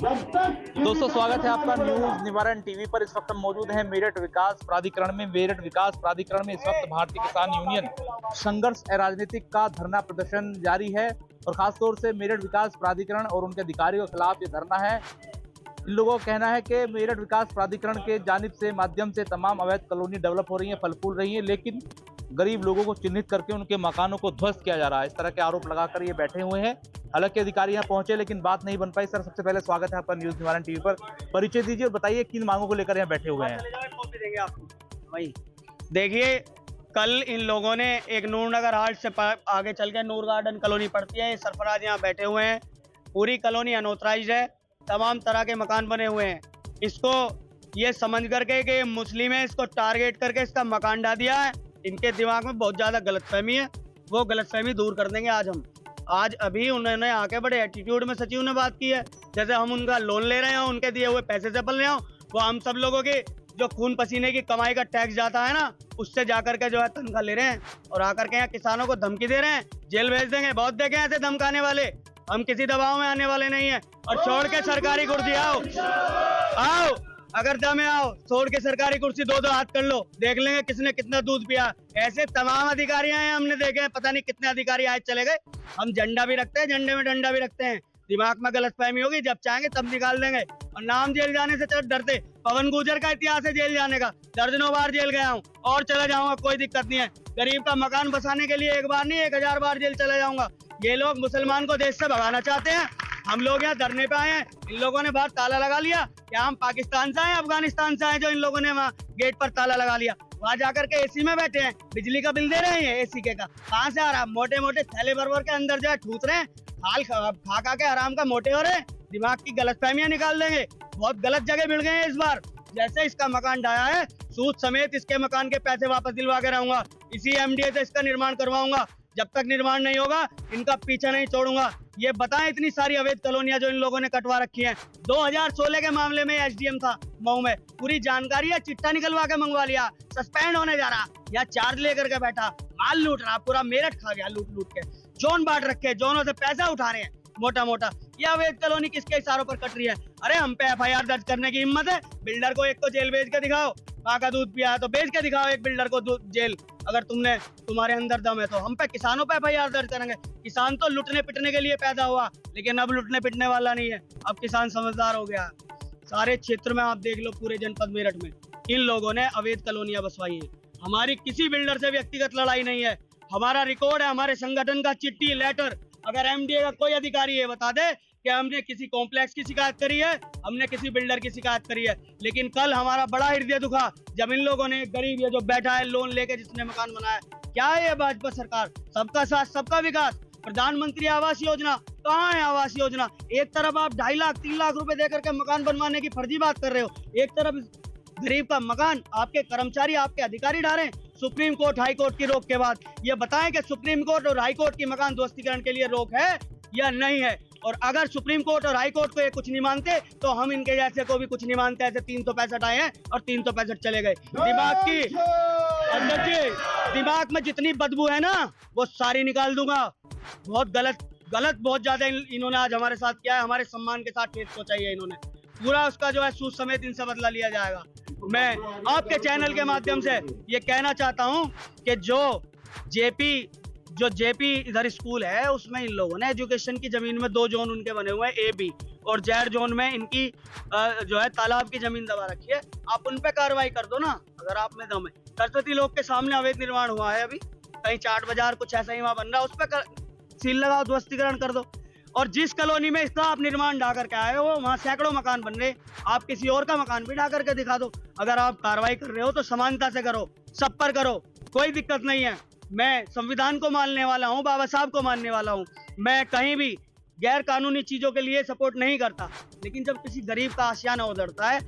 दोस्तों स्वागत है आपका न्यूज निवारण टीवी पर। इस वक्त हम मौजूद हैं मेरठ विकास प्राधिकरण में। मेरठ विकास प्राधिकरण में इस वक्त भारतीय किसान यूनियन संघर्ष राजनीतिक का धरना प्रदर्शन जारी है और खासतौर से मेरठ विकास प्राधिकरण और उनके अधिकारियों के खिलाफ ये धरना है। इन लोगों का कहना है कि मेरठ विकास प्राधिकरण के जानिब से माध्यम से तमाम अवैध कॉलोनी डेवलप हो रही है, फल फूल रही है, लेकिन गरीब लोगों को चिन्हित करके उनके मकानों को ध्वस्त किया जा रहा है। इस तरह के आरोप लगाकर ये बैठे हुए हैं। हालांकि अधिकारी यहाँ पहुंचे लेकिन बात नहीं बन पाई। सर, सबसे पहले स्वागत है आपका न्यूज निवारण टीवी पर। परिचय दीजिए और बताइए किन मांगों को लेकर यहाँ बैठे हुए हैं। वही देखिए, कल इन लोगों ने एक नूरनगर हाट से आगे चल के नूर गार्डन कॉलोनी पड़ती है, सरफराज यहाँ बैठे हुए हैं। पूरी कॉलोनी अनऑथराइज्ड है, तमाम तरह के मकान बने हुए हैं। इसको ये समझ करके कि मुस्लिम है, इसको टारगेट करके इसका मकान ढा दिया है। इनके दिमाग में बहुत ज्यादा गलतफहमी है, वो गलतफहमी दूर कर देंगे आज अभी उन्होंने आके बड़े एटीट्यूड में सचिव ने बात की है, जैसे हम उनका लोन ले रहे हो, उनके दिए हुए पैसे से पल रहे हो। वो हम सब लोगों की जो खून पसीने की कमाई का टैक्स जाता है ना, उससे जाकर के जो है तनख्वाह ले रहे हैं और आकर के यहाँ किसानों को धमकी दे रहे हैं, जेल भेज देंगे। बहुत देखे ऐसे धमकाने वाले, हम किसी दबाव में आने वाले नहीं है। और छोड़ के सरकारी कुर्सी आओ, अगर दम में आओ, छोड़ के सरकारी कुर्सी दो हाथ कर लो, देख लेंगे किसने कितना दूध पिया। ऐसे तमाम अधिकारी आए, हमने देखे हैं, पता नहीं कितने अधिकारी आए चले गए। हम झंडा भी रखते हैं, झंडे में डंडा भी रखते हैं। दिमाग में गलतफहमी होगी, जब चाहेंगे तब निकाल देंगे। और नाम जेल जाने से डरते, पवन गुर्जर का इतिहास है जेल जाने का, दर्जनों बार जेल गया हूँ और चला जाऊंगा, कोई दिक्कत नहीं है। गरीब का मकान बसाने के लिए एक बार नहीं 1000 बार जेल चला जाऊंगा। ये लोग मुसलमान को देश से भगाना चाहते हैं। हम लोग यहाँ धरने पे आए हैं, इन लोगों ने बाहर ताला लगा लिया। क्या हम पाकिस्तान से आए, अफगानिस्तान से आए, जो इन लोगों ने वहाँ गेट पर ताला लगा लिया? वहाँ जाकर के एसी में बैठे हैं, बिजली का बिल दे रहे हैं एसी के का। कहाँ से आ रहा? मोटे मोटे थैले भर के अंदर जो है ठूस रहे हैं, हाल खा के आराम का मोटे हो रहे हैं। दिमाग की गलतफहमियां निकाल देंगे। बहुत गलत जगह मिल गए हैं इस बार। जैसे इसका मकान ढाया है, सूद समेत इसके मकान के पैसे वापस दिलवा के रहूंगा। इसी एमडीए से इसका निर्माण करवाऊंगा। जब तक निर्माण नहीं होगा इनका पीछा नहीं छोड़ूंगा। ये बताएं, इतनी सारी अवैध कॉलोनियां जो इन लोगों ने कटवा रखी हैं। 2016 के मामले में एसडीएम था मऊ में, पूरी जानकारी है, चिट्ठा निकलवा के मंगवा लिया। सस्पेंड होने जा रहा या चार्ज लेकर के बैठा, माल लूट रहा, पूरा मेरठ खा गया लूट के। जोन बांट रखे, जोनों से पैसा उठा रहे हैं मोटा। ये अवैध कॉलोनी किसके इशारों पर कट रही है? अरे हम पे एफआईआर दर्ज करने की हिम्मत है? बिल्डर को एक को जेल भेज के दिखाओ, माँ का दूध पिया है तो भेज के दिखाओ एक बिल्डर को जेल, अगर तुम्हारे अंदर दम है तो। हम पे किसानों पे एफआईआर दर्ज करेंगे। किसान तो लुटने पिटने के लिए पैदा हुआ, लेकिन अब लुटने पिटने वाला नहीं है। अब किसान समझदार हो गया। सारे क्षेत्र में आप देख लो, पूरे जनपद मेरठ में इन लोगों ने अवैध कॉलोनियां बसवाई है। हमारी किसी बिल्डर से व्यक्तिगत लड़ाई नहीं है। हमारा रिकॉर्ड है, हमारे संगठन का चिट्ठी, लेटर। अगर एमडीए का कोई अधिकारी ये बता दे कि हमने किसी कॉम्प्लेक्स की शिकायत करी है, हमने किसी बिल्डर की शिकायत करी है। लेकिन कल हमारा बड़ा हृदय दुखा जब इन लोगों ने, गरीब ये जो बैठा है लोन लेके, जिसने मकान बनाया, क्या है ये भाजपा सरकार? सबका साथ सबका विकास, प्रधानमंत्री आवास योजना, कहाँ है आवास योजना? एक तरफ आप 2.5 लाख 3 लाख रुपए देकर के मकान बनवाने की फर्जी बात कर रहे हो, एक तरफ गरीब का मकान आपके कर्मचारी, आपके अधिकारी ढा रहे हैं। सुप्रीम कोर्ट हाई कोर्ट की रोक के बाद ये बताएं कि सुप्रीम कोर्ट और हाई कोर्ट की मकान ध्वस्तीकरण के लिए रोक है या नहीं है? और अगर सुप्रीम कोर्ट और हाई कोर्ट को ये कुछ नहीं मानते तो हम इनके जैसे को भी कुछ नहीं मानते। ऐसे 365 आए हैं और 365 चले गए। दिमाग में जितनी बदबू है ना, वो सारी निकाल दूंगा। बहुत गलत बहुत ज्यादा इन्होंने आज हमारे साथ किया है। हमारे सम्मान के साथ ठेस पहुंचाई है इन्होंने। पूरा उसका जो है सूद समेत इनसे बदला लिया जाएगा। मैं आपके चैनल के माध्यम से ये कहना चाहता हूं कि जो जेपी इधर स्कूल है, उसमें इन लोगों ने एजुकेशन की जमीन में 2 जोन उनके बने हुए हैं, ए बी, और जेड जोन में इनकी जो है तालाब की जमीन दबा रखी है। आप उन पे कार्रवाई कर दो ना, अगर आप में दम है। सरस्वती लोग के सामने अवैध निर्माण हुआ है, अभी कहीं चाट बाजार कुछ ऐसा ही वहां बन रहा है, उस पर सील लगाओ, ध्वस्तीकरण कर दो। और जिस कॉलोनी में इसका आप निर्माण ढा करके आए हो, वहाँ सैकड़ों मकान बन रहे, आप किसी और का मकान भी ढा करके दिखा दो। अगर आप कार्रवाई कर रहे हो तो समानता से करो, सब पर करो, कोई दिक्कत नहीं है। मैं संविधान को मानने वाला हूँ, बाबा साहब को मानने वाला हूँ। मैं कहीं भी गैर कानूनी चीजों के लिए सपोर्ट नहीं करता, लेकिन जब किसी गरीब का आशियाना उधड़ता है,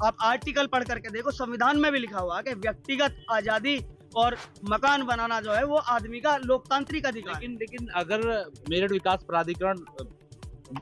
आप आर्टिकल पढ़ करके देखो, संविधान में भी लिखा हुआ है कि व्यक्तिगत आजादी और मकान बनाना जो है वो आदमी का लोकतांत्रिक अधिकार। लेकिन अगर मेरठ विकास प्राधिकरण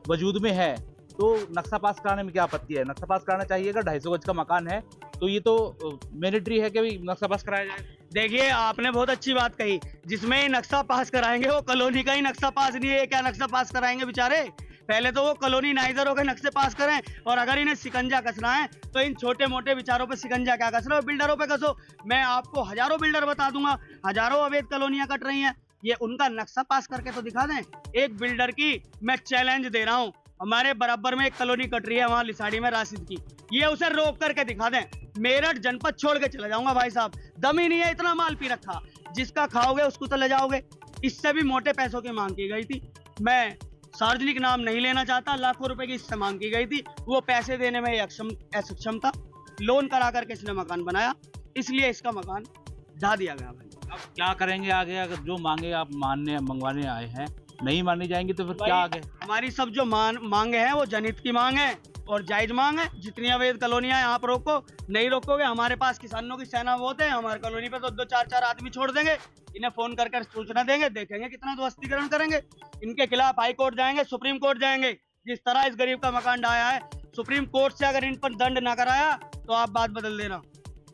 वजूद में है तो नक्शा पास कराने में क्या आपत्ति है? नक्शा पास कराना चाहिए। अगर 250 गज का मकान है तो ये तो मैंडेटरी है कि नक्शा पास कराया जाए। देखिए, आपने बहुत अच्छी बात कही। जिसमें नक्शा पास कराएंगे वो कॉलोनी का ही नक्शा पास नहीं है, क्या नक्शा पास कराएंगे बेचारे? पहले तो वो कॉलोनीनाइजरों के नक्शे पास करें, और अगर इन्हें शिकंजा कसना है तो इन छोटे मोटे विचारों पे शिकंजा क्या कस रहे हो, बिल्डरों पे कसो। मैं आपको हजारों बिल्डर बता दूंगा, हजारों अवैध कॉलोनियां कट रही हैं, ये उनका नक्शा पास करके तो दिखा दें। एक बिल्डर की मैं चैलेंज दे रहा हूँ, हमारे बराबर में एक कॉलोनी कट रही है वहां लिसाड़ी में राशिद की, ये उसे रोक करके दिखा दें, मेरठ जनपद छोड़ के चले जाऊंगा भाई साहब। दम ही नहीं है, इतना माल पी रखा, जिसका खाओगे उसको तो ले जाओगे। इससे भी मोटे पैसों की मांग की गई थी, मैं सार्वजनिक नाम नहीं लेना चाहता, लाखों रुपए की इससे मांग की गई थी, वो पैसे देने में असक्षम था, लोन करा करके इसने मकान बनाया, इसलिए इसका मकान ढा दिया गया। भाई अब क्या करेंगे आगे? अगर जो मांगे आप मंगवाने आए हैं नहीं मानी जाएंगी तो फिर क्या आगे? हमारी सब जो मांगे हैं वो जनहित की मांग है और जायज मांग है। जितनी अवैध कॉलोनियां हैं आप रोको, नहीं रोकोगे हमारे पास किसानों की सेना बहुत है, हमारे कॉलोनी पे तो 2-4 आदमी छोड़ देंगे, इन्हें फोन कर सूचना देंगे, देखेंगे कितना ध्वस्तीकरण करेंगे। इनके खिलाफ हाई कोर्ट जाएंगे, सुप्रीम कोर्ट जाएंगे। जिस तरह इस गरीब का मकान ढाया है, सुप्रीम कोर्ट से अगर इन पर दंड ना कराया तो आप बात बदल देना।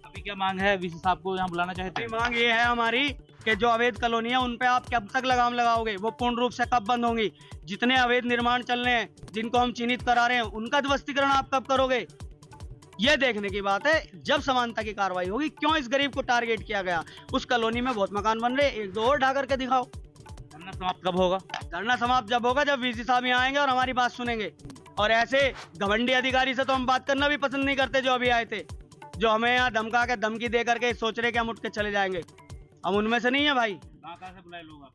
अभी क्या मांग है? वीसी साहब को यहाँ बुलाना चाहते हैं? मांग ये है हमारी कि जो अवैध कॉलोनी है उन पे आप कब तक लगाम लगाओगे, वो पूर्ण रूप से कब बंद होंगी? जितने अवैध निर्माण चल रहे हैं, जिनको हम चिन्हित करा रहे हैं, उनका ध्वस्तीकरण आप कब करोगे? ये देखने की बात है। जब समानता की कार्रवाई होगी, क्यों इस गरीब को टारगेट किया गया? उस कॉलोनी में बहुत मकान बन रहे, 1-2 और ढा करके दिखाओ। धरना समाप्त कब होगा? धरना समाप्त जब होगा जब वीसी साहब यहाँ आएंगे और हमारी बात सुनेंगे। और ऐसे घमंडी अधिकारी से तो हम बात करना भी पसंद नहीं करते, जो अभी आए थे, जो हमें यहाँ धमका के धमकी दे करके सोच रहे कि हम उठ के चले जाएंगे। हम उनमें से नहीं है भाई। कहाँ से बुलाए लोग आप?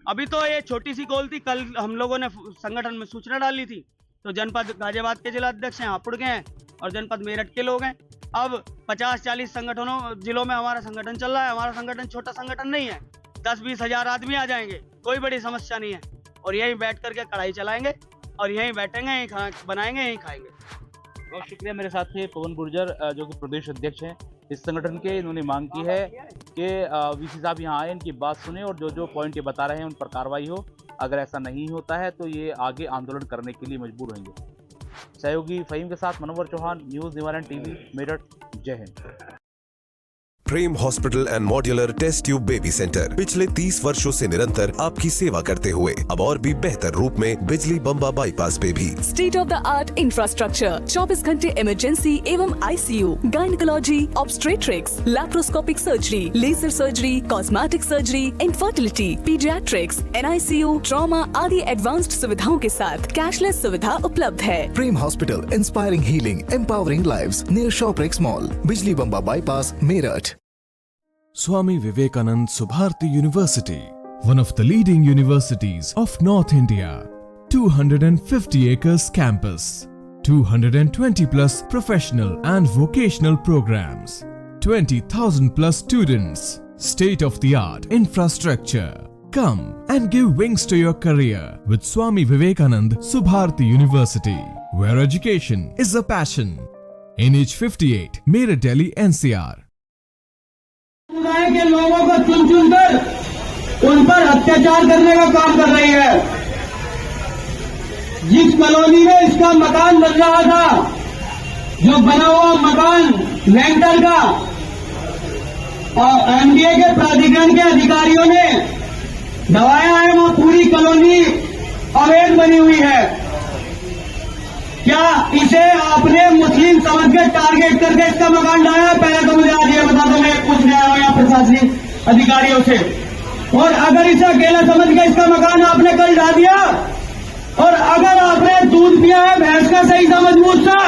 अभी तो ये छोटी सी कॉल थी, कल हम लोगों ने संगठन में सूचना डाली थी, तो जनपद गाजियाबाद के जिला अध्यक्ष हैं, हापुड़ के हैं, और जनपद मेरठ के लोग हैं। अब 50-40 संगठनों जिलों में हमारा संगठन चल रहा है। हमारा संगठन छोटा संगठन नहीं है, 10-20 हजार आदमी आ जाएंगे, कोई बड़ी समस्या नहीं है। और यहीं बैठ करके कढ़ाई चलाएंगे और यहीं बैठेंगे, यहीं खाना बनाएंगे, यहीं खाएंगे। बहुत शुक्रिया। मेरे साथ थे पवन गुर्जर, जो कि प्रदेश अध्यक्ष हैं इस संगठन के। इन्होंने मांग की है कि वीसी साहब यहाँ आए, इनकी बात सुने और जो जो पॉइंट ये बता रहे हैं उन पर कार्रवाई हो। अगर ऐसा नहीं होता है तो ये आगे आंदोलन करने के लिए मजबूर होंगे। सहयोगी फहीम के साथ मनोवर चौहान, न्यूज़ निवारण टीवी, मेरठ। जय हिंद। Prem hospital and modular test tube baby centre पिछले 30 वर्षों से निरंतर आपकी सेवा करते हुए अब और भी बेहतर रूप में बिजली बम्बा बाईपास पे भी state of the art infrastructure, 24 घंटे इमरजेंसी एवं ICU, gynaecology, obstetrics, laparoscopic surgery, laser surgery, cosmetic surgery, infertility, paediatrics, NICU, trauma आदि एडवांस्ड सुविधाओं के साथ कैशलेस सुविधा उपलब्ध है। Prem hospital, inspiring healing, empowering lives, near Shoprix mall, Bijli Bamba bypass, Meerut. Swami Vivekanand Subharti University, one of the leading universities of North India. 250 acres campus, 220 plus professional and vocational programs, 20,000 plus students, state of the art infrastructure. Come and give wings to your career with Swami Vivekanand Subharti University, where education is a passion. NH58, Meerut, Delhi, NCR. समुदाय के लोगों को चुन चुनकर उन पर अत्याचार करने का काम कर रही है। जिस कॉलोनी में इसका मकान बन रहा था, जो बना हुआ मकान लेंटर का, और एमडीए के प्राधिकरण के अधिकारियों ने दबाया है, वो पूरी कॉलोनी अवैध बनी हुई है। क्या इसे आपने मुस्लिम समझ के टारगेट करके इसका मकान ढाया? पहले तो मुझे आज ये बता दो, मैं पूछ रहा हूं यहाँ प्रशासनिक अधिकारियों से। और अगर इसे अकेला समझ के इसका मकान आपने कल ढा दिया, और अगर आपने दूध पिया है भैंस का सही सा मजबूत सा,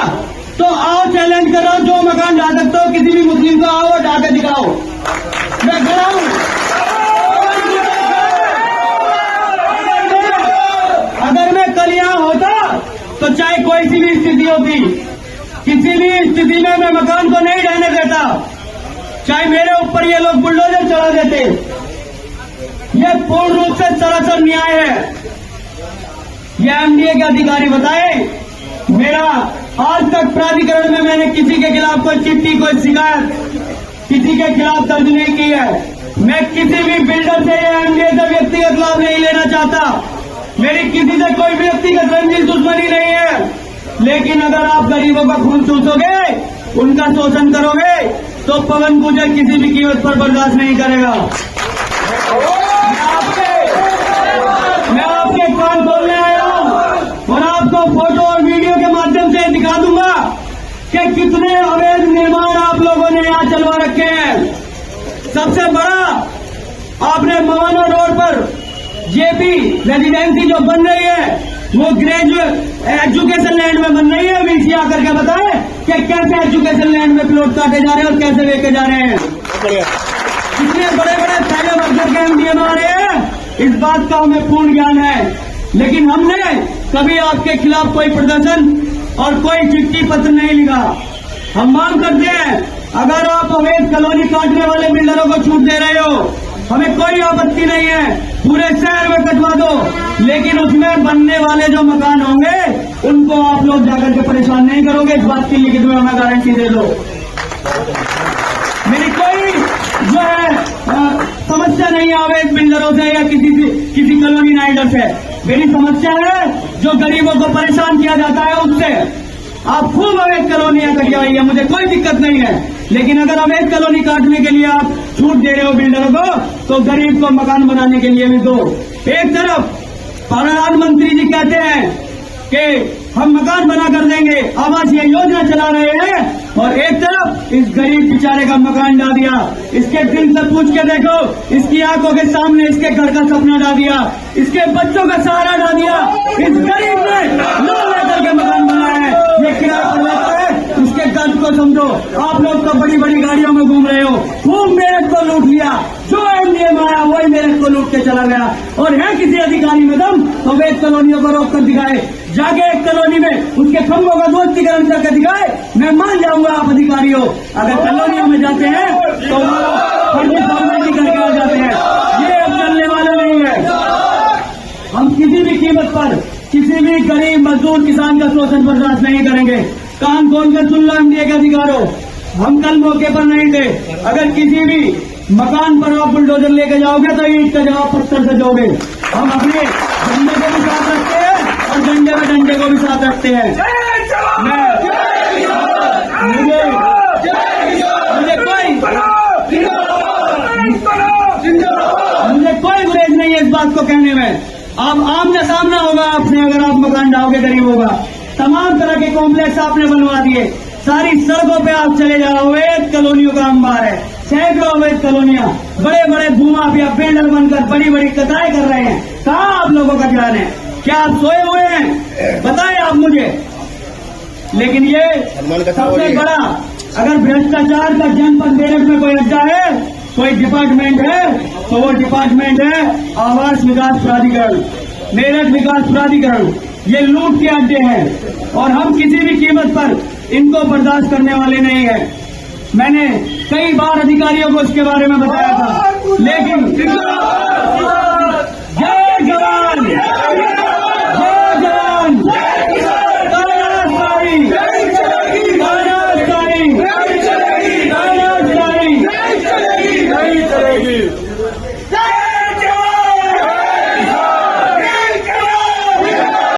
तो आओ चैलेंज करो, जो मकान ढा सकते हो किसी भी मुस्लिम को आओ ढा के दिखाओ, मैं खड़ा हूं। अगर मैं कल यहां होता तो चाहे कोई सी भी स्थिति होती, किसी भी स्थिति में मैं मकान को नहीं ढहने देता, चाहे मेरे ऊपर ये लोग बुलडोजर चला देते। ये पूर्ण रूप से सरासर न्याय है। ये एमडीए के अधिकारी बताए, मेरा आज तक प्राधिकरण में मैंने किसी के खिलाफ कोई चिट्ठी, कोई शिकायत किसी के खिलाफ दर्ज नहीं की है। मैं किसी भी बिल्डर से या एमडीए से व्यक्तिगत लाभ नहीं लेना चाहता। मेरी किसी से कोई व्यक्तिगत रंजिश दुश्मनी नहीं है। लेकिन अगर आप गरीबों का खून चूसोगे, उनका शोषण करोगे, तो पवन गुर्जर किसी भी कीमत पर बर्दाश्त नहीं करेगा। मैं आपके कान खोलने आया हूं और आपको फोटो और वीडियो के माध्यम से दिखा दूंगा कि कितने अवैध निर्माण आप लोगों ने यहाँ चलवा रखे हैं। सबसे बड़ा आपने मवाना रोड पर जेपी रेजिडेंसी जो बन रही है वो ग्रेजुएट एजुकेशन लैंड में बन रही है। वीसी आकर के बताए कि कैसे एजुकेशन लैंड में प्लॉट काटे जा रहे हैं और कैसे बेचे जा रहे हैं। कितने बड़े बड़े पहले वर्कर के एमडीएम आ रहे हैं, इस बात का हमें पूर्ण ज्ञान है। लेकिन हमने कभी आपके खिलाफ कोई प्रदर्शन और कोई चिट्ठी पत्र नहीं लिखा। हम मांग करते हैं, अगर आप अवैध कॉलोनी काटने वाले बिल्डरों को छूट दे रहे हो, हमें कोई आपत्ति नहीं है, पूरे शहर में कटवा दो, लेकिन उसमें बनने वाले जो मकान होंगे उनको आप लोग जाकर के परेशान नहीं करोगे। इस बात की लिखित में हमें गारंटी दे दो। मेरी कोई जो है समस्या नहीं है अवैध बिल्डरों से या किसी कॉलोनी नाइडर से। मेरी समस्या है जो गरीबों को परेशान किया जाता है उससे। आप खूब अवैध कॉलोनियां कटवाइए, मुझे कोई दिक्कत नहीं है, लेकिन अगर अवैध कॉलोनी काटने के लिए आप छूट दे रहे हो बिल्डरों को, तो गरीब को मकान बनाने के लिए भी दो। एक तरफ प्रधानमंत्री जी कहते हैं कि हम मकान बना कर देंगे, आवास योजना चला रहे हैं, और एक तरफ इस गरीब बेचारे का मकान डा दिया। इसके दिल से पूछ के देखो, इसकी आंखों के सामने इसके घर का सपना डा दिया, इसके बच्चों का सहारा डा दिया। इस गरीब ने लोन लेकर के मकान बनाया है, ये किराया पर लेता है। उसके कर्ज को समझो। आप लोग तो बड़ी बड़ी गाड़ियों में घूम रहे हो, खूब मेरठ को लूट लिया, जो एमडीएम आया वही मेरठ को लूट के चला गया। और है किसी अधिकारी में दम तो अवैध कॉलोनियों को रोक कर दिखाए, जाके एक कॉलोनी में उसके खंभों का दोस्तीकरण करके दिखाए। मैं मान जाऊंगा आप अधिकारी हो। अगर कॉलोनियों में जाते हैं तो फर्जी फॉर्मेलिटी करके आ जाते हैं, ये अब चलने वाला नहीं है। हम किसी भी कीमत पर किसी भी गरीब मजदूर किसान का शोषण बर्दाश्त नहीं करेंगे। कान खोल कर सुन लो एमडीए के अधिकारों, हम कल मौके पर नहीं थे। अगर किसी भी मकान पर आप बुलडोजर लेके जाओगे तो ईंट का जवाब पत्थर से दोगे। हम अपने झंडे को भी साथ रखते हैं और झंडे में डंडे को भी साथ रखते हैं। मुझे कोई गुरेज नहीं है इस बात को कहने में। आप आमने सामना होगा आपसे अगर आप मकान डालोगे गरीबों का। तमाम तरह के कॉम्प्लेक्स आपने बनवा दिए, सारी सड़कों पे आप चले जाओ, अवैध कॉलोनियों का अंबार है, सैकड़ों अवैध कॉलोनियां, बड़े बड़े भूमाफिया बिल्डर बनकर बड़ी बड़ी कताएं कर रहे हैं। कहाँ आप लोगों का ध्यान है? क्या आप सोए हुए हैं? बताएं आप मुझे। लेकिन ये सबसे बड़ा, अगर भ्रष्टाचार का जनपद मेरठ में कोई अड्डा है, कोई डिपार्टमेंट है, तो वो डिपार्टमेंट है आवास विकास प्राधिकरण, मेरठ विकास प्राधिकरण। ये लूट के अड्डे हैं और हम किसी भी कीमत पर इनको बर्दाश्त करने वाले नहीं है। मैंने कई बार अधिकारियों को इसके बारे में बताया था, लेकिन